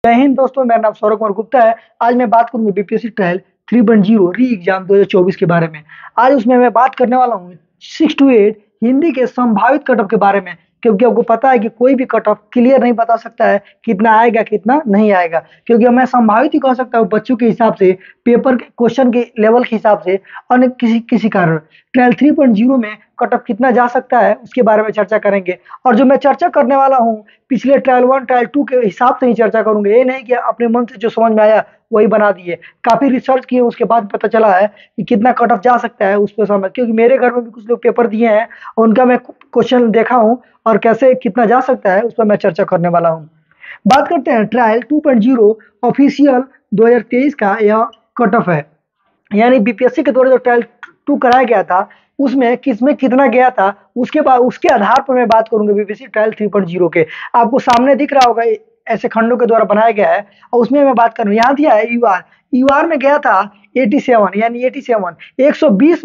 जय हिंद दोस्तों, मेरा नाम सौरभ कुमार गुप्ता है। आज मैं बात करूंगा बीपीएससी ट्रायल 3.0 री एग्जाम 2024 के बारे में। आज उसमें मैं बात करने वाला हूँ 6 to 8 हिंदी के संभावित कट ऑफ के बारे में, क्योंकि आपको पता है कि कोई भी कट ऑफ क्लियर नहीं बता सकता है कितना आएगा कितना नहीं आएगा, क्योंकि मैं संभावित ही कह सकता हूँ बच्चों के हिसाब से, पेपर के क्वेश्चन के लेवल के हिसाब से और किसी किसी कारण ट्रायल 3.0 में कट ऑफ कितना जा सकता है उसके बारे में चर्चा करेंगे। और जो मैं चर्चा करने वाला हूँ पिछले ट्रायल 1 ट्रायल 2 के हिसाब से ही चर्चा करूंगा, ये नहीं कि अपने मन से जो समझ में आया वही बना दिए। काफी रिसर्च किए उसके बाद पता चला है कि कितना कट ऑफ जा सकता है उस पर समझ, क्योंकि मेरे घर में भी कुछ लोग पेपर दिए हैं और उनका मैं क्वेश्चन देखा हूँ और कैसे कितना जा सकता है उस पर मैं चर्चा करने वाला हूँ। बात करते हैं ट्रायल 2.0 ऑफिशियल 2023 का यह कट ऑफ है, यानी बीपीएससी के द्वारा जो ट्रायल 2 कराया गया था उसमें किसमें कितना गया था उसके बाद उसके आधार पर मैं बात करूंगा बीपीएससी ट्रायल 3.0 के। आपको सामने दिख रहा होगा ऐसे खंडों के द्वारा बनाया गया है और उसमें मैं बात करूँ, यहाँ दिया है यूआर। यूआर में गया था 87, यानी 87 120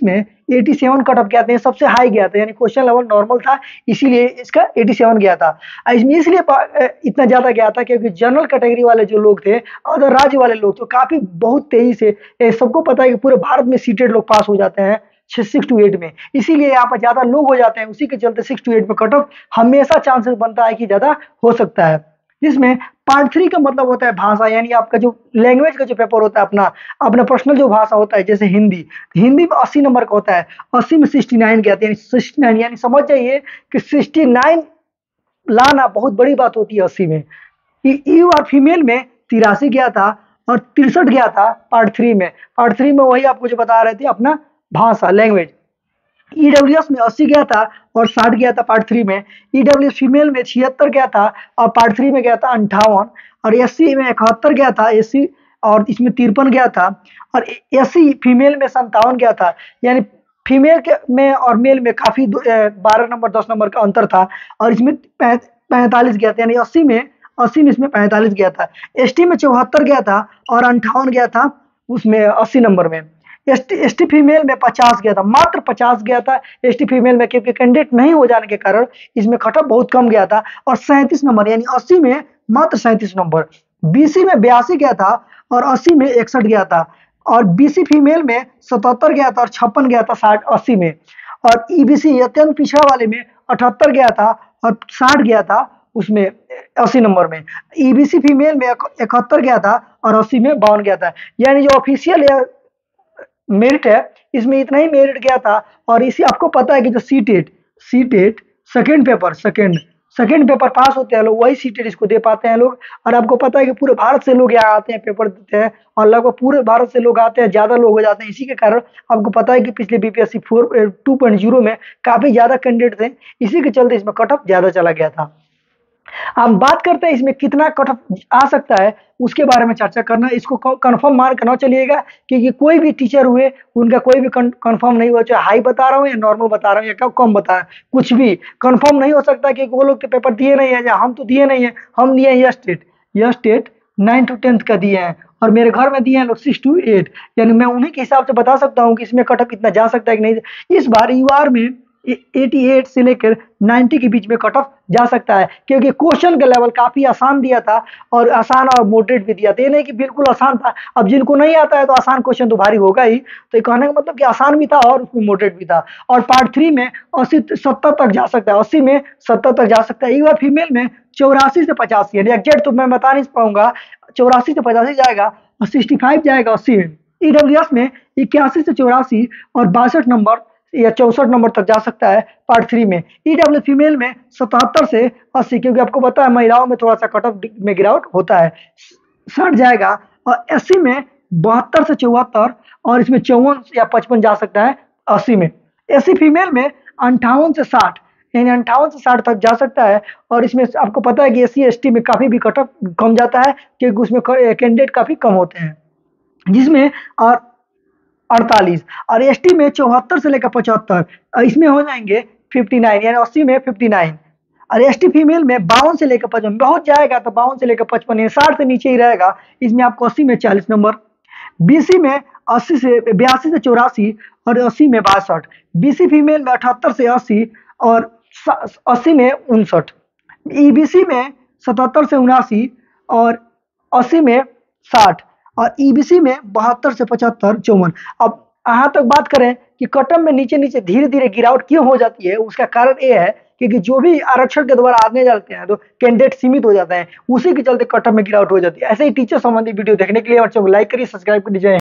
में 87 कट ऑफ गया था, सबसे हाई गया था, यानी क्वेश्चन लेवल नॉर्मल था इसीलिए इसका 87 गया था। इसमें इसलिए इतना ज्यादा गया था क्योंकि जनरल कैटेगरी वाले जो लोग थे, अदर राज्य वाले लोग तो काफी बहुत तेजी से, सबको पता है कि पूरे भारत में सीटेड लोग पास हो जाते हैं 6 to 8 में, इसीलिए यहाँ पर ज्यादा लोग हो जाते हैं, उसी के चलते 6 to 8 में कट ऑफ हमेशा चांसेस बनता है कि ज्यादा हो सकता है। इसमें पार्ट 3 का मतलब होता है भाषा, यानी आपका जो लैंग्वेज का जो पेपर होता है अपना पर्सनल जो भाषा होता है, जैसे हिंदी में 80 नंबर का होता है, 80 में 69 के आते हैं, 69 यानी समझ जाइए कि 69 लाना बहुत बड़ी बात होती है 80 में। यू और फीमेल में 83 गया था और 63 गया था पार्ट 3 में। पार्ट 3 में वही आपको जो बता रहे थे अपना भाषा लैंग्वेज। ईडब्ल्यूएस में 80 गया था और 60 गया था पार्ट 3 में। ईडब्ल्यूएस फीमेल में 76 गया था और पार्ट 3 में गया था 58, और एससी में 71 गया था एससी और इसमें 53 गया था, और एससी फीमेल में 57 गया था, यानी फीमेल के में और मेल में काफी 12 नंबर 10 नंबर का अंतर था, और इसमें 45 गया था, यानी 80 में इसमें 45 गया था। एसटी में 74 गया था और 58 गया था उसमें 80 नंबर में। एसटी फीमेल में 50 गया था, मात्र 50 गया था एसटी फीमेल में, क्योंकि कैंडिडेट नहीं हो जाने के कारण इसमें कटऑफ बहुत कम गया था, और 37 नंबर यानी 80 में मात्र 37 नंबर। बीसी में 82 गया था और 80 में 61 गया था, और बीसी फीमेल में 77 गया था और 56 गया था 80 में, और ईबीसी अत्यंत पिछड़ा वाले में 78 गया था और 60 गया था उसमें 80 नंबर में। ईबीसी फीमेल में 71 गया था और 80 में 52 गया था, यानी जो ऑफिशियल मेरिट है इसमें इतना ही मेरिट गया था। और इसी आपको पता है कि जो सीटेट सेकेंड पेपर पास होते हैं लोग, वही सीटेट इसको दे पाते हैं लोग। और आपको पता है कि पूरे भारत से लोग यहाँ आते हैं पेपर देते हैं, और लगभग पूरे भारत से लोग आते हैं, ज्यादा लोग हो जाते हैं। इसी के कारण आपको पता है कि पिछले बीपीएससी 2.0 में काफी ज्यादा कैंडिडेट थे, इसी के चलते इसमें कट ऑफ ज्यादा चला गया था। हम बात करते हैं इसमें कितना कट ऑफ आ सकता है उसके बारे में चर्चा करना। इसको कंफर्म मान कर ना चलिएगा, क्योंकि कोई भी टीचर हुए उनका कोई भी कंफर्म नहीं हुआ, चाहे हाई बता रहा हूँ या नॉर्मल बता रहा हूँ या कम बता रहा हूँ, कुछ भी कंफर्म नहीं हो सकता, क्योंकि वो लोग तो पेपर दिए नहीं है, या हम तो दिए नहीं है, हम दिए हैं यह स्टेट 9 to 10 का दिए हैं, और मेरे घर में दिए हैं लोग 6 to 8, यानी मैं उन्हीं के हिसाब से बता सकता हूँ कि इसमें कट ऑफ इतना जा सकता है कि नहीं। इस बार यूआर में 88 से लेकर 90 के बीच में कट ऑफ जा सकता है, क्योंकि क्वेश्चन का लेवल काफी आसान दिया था, और आसान और मॉडरेट भी दिया था, ये नहीं कि बिल्कुल आसान था। अब जिनको नहीं आता है तो आसान क्वेश्चन तो भारी होगा ही, तो ये कहने का मतलब कि आसान भी था और उसमें मॉडरेट भी था। और पार्ट 3 में 70 तक जा सकता है, 80 में 70 तक जा सकता है। एक बार फीमेल में 84 से 85, यानी एग्जैक्ट तो मैं बता नहीं पाऊंगा, 84 से 85 जाएगा और 65 जाएगा 80 में। ईडब्ल्यूएस में 81 से 84 और 62 नंबर या 64 नंबर तक जा सकता है पार्ट 3 में। ईडब्ल्यू फीमेल में 77 से 80, क्योंकि आपको पता है महिलाओं में थोड़ा सा कट ऑफ में गिरावट होता है, 60 जाएगा, और 80 में 72 से 74, और इसमें 54 या 55 जा सकता है 80 में। एससी फीमेल में 58 से 60, यानी 58 से 60 तक जा सकता है, और इसमें आपको पता है कि एससी एसटी में काफी भी कट ऑफ कम जाता है, क्योंकि उसमें कैंडिडेट काफी कम होते हैं, जिसमें और 48, और एसटी में 74 से लेकर 75, इसमें हो जाएंगे 59, यानी 80 में 59, और एसटी फीमेल में 52 से लेकर 55, बहुत जाएगा तो 52 से लेकर 55, 60 से नीचे ही रहेगा, इसमें आपको 80 में 40 नंबर। बीसी में 82 से 84 और 80 में 62, बीसी फीमेल में 78 से 80 और 80 में 59, ईबीसी में 77 से 79 और 80 में 60 और ईबीसी में 72 से 75 54। अब यहाँ तक बात करें कि कटअप में नीचे नीचे धीरे धीरे गिरावट क्यों हो जाती है, उसका कारण ये है क्योंकि जो भी आरक्षण के द्वारा आने जाते हैं तो कैंडिडेट सीमित हो जाते हैं, उसी के चलते कटअप में गिरावट हो जाती है। ऐसे ही टीचर संबंधी वीडियो देखने के लिए हमारे चैनल को लाइक करिए, सब्सक्राइब कर लीजिए।